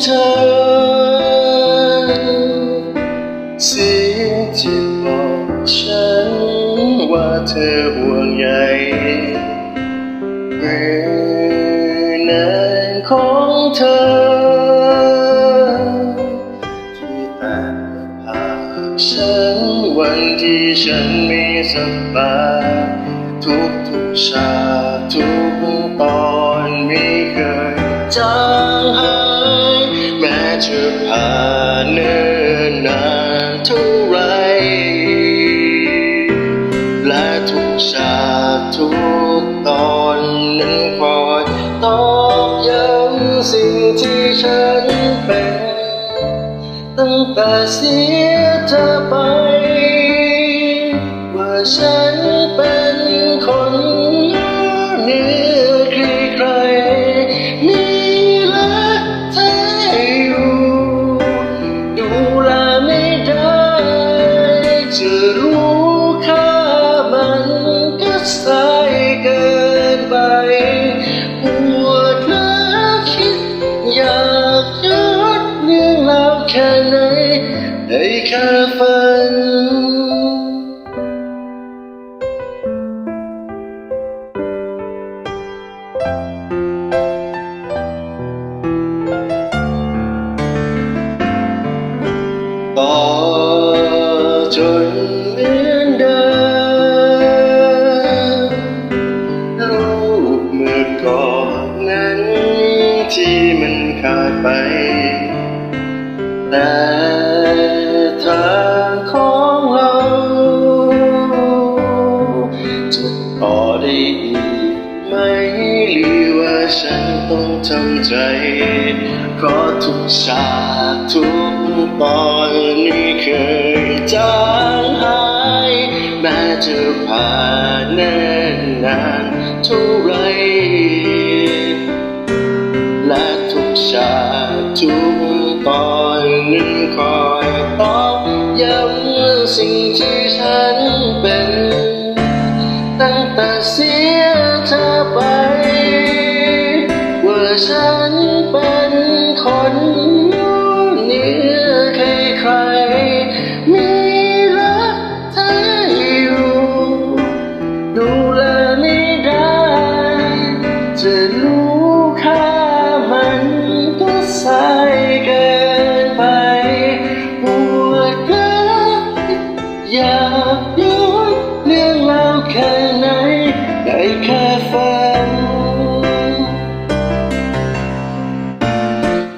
เธอเสียงที่บอกฉันว่าเธอห่วงใยเรื่องนั้นของเธอที่แต่หากฉันวันที่ฉันไม่สบายทุกชาทุกตอนไม่เคยจางหายแม้จะผ่านเนิ่นนานเท่าไรและทุกชาทุกตอนนั้นคอยตอกย้ำสิ่งที่ฉันเป็นตั้งแต่เสียเธอไปว่าฉันเป็นคนเหนือใครๆมีรักเธออยู่ดูแลไม่ได้จะรู้ค่ามันก็สายเกินไปปวดและคิดอยากย้อนเรื่องราวแค่ไหนได้แค่ฝันต่อจนเหมือนเดิมรูปเมื่อก่อนนั้นที่มันขาดไปแต่ทางของเราจะต่อได้อีกไหมหรือว่าฉันต้องทำใจเพราะทุกฉากทุกตอนนี้เคยจางหายแม้จะผ่านเนิ่นนานเท่าไรและทุกฉากทุกตอนนั้นคอยตอกย้ำสิ่งที่ฉันเป็นตั้งแต่เสียเธอไปว่าฉันเป็นคนเหนือใครๆมีรักเธออยู่ดูแลไม่ได้จะรู้ค่ามันก็สายเกินไปปวดและอยากย้อนเรื่องราวแค่ไหนได้แค่ฝัน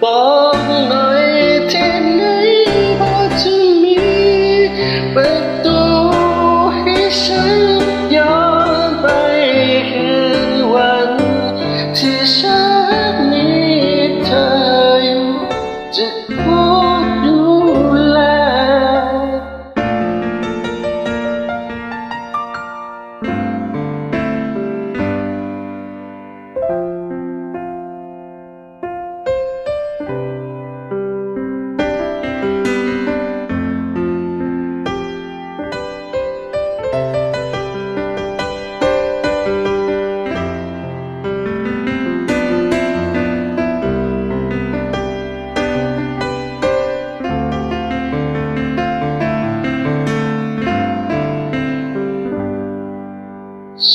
บอกหน่อยที่ไหนพอจะมีประตูให้ฉันย้อนไปคืนวันที่ฉันมีเธออยู่จะขอดูแล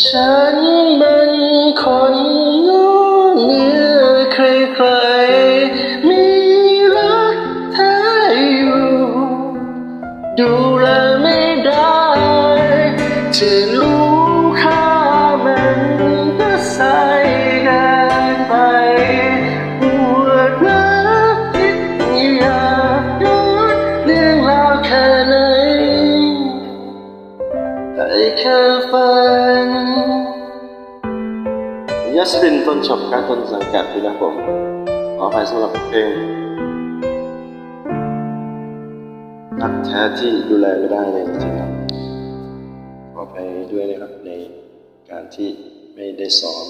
ฉันเป็นคนเหนือใครๆมีรักเธออยู่ดูแลไม่ได้จะรู้ค่ามันก็สายเกินไปปวดและคิดอยากย้อนเรื่องราวแค่ไหนได้แค่ฝันยัสรินต้นฉบับการต้นสังกัดที่นะผมขออภัยสำหรับเพลงรักแท้ที่ดูแลไม่ได้เลยจริงๆครับขออภัยด้วยนะครับในการที่ไม่ได้ซ้อม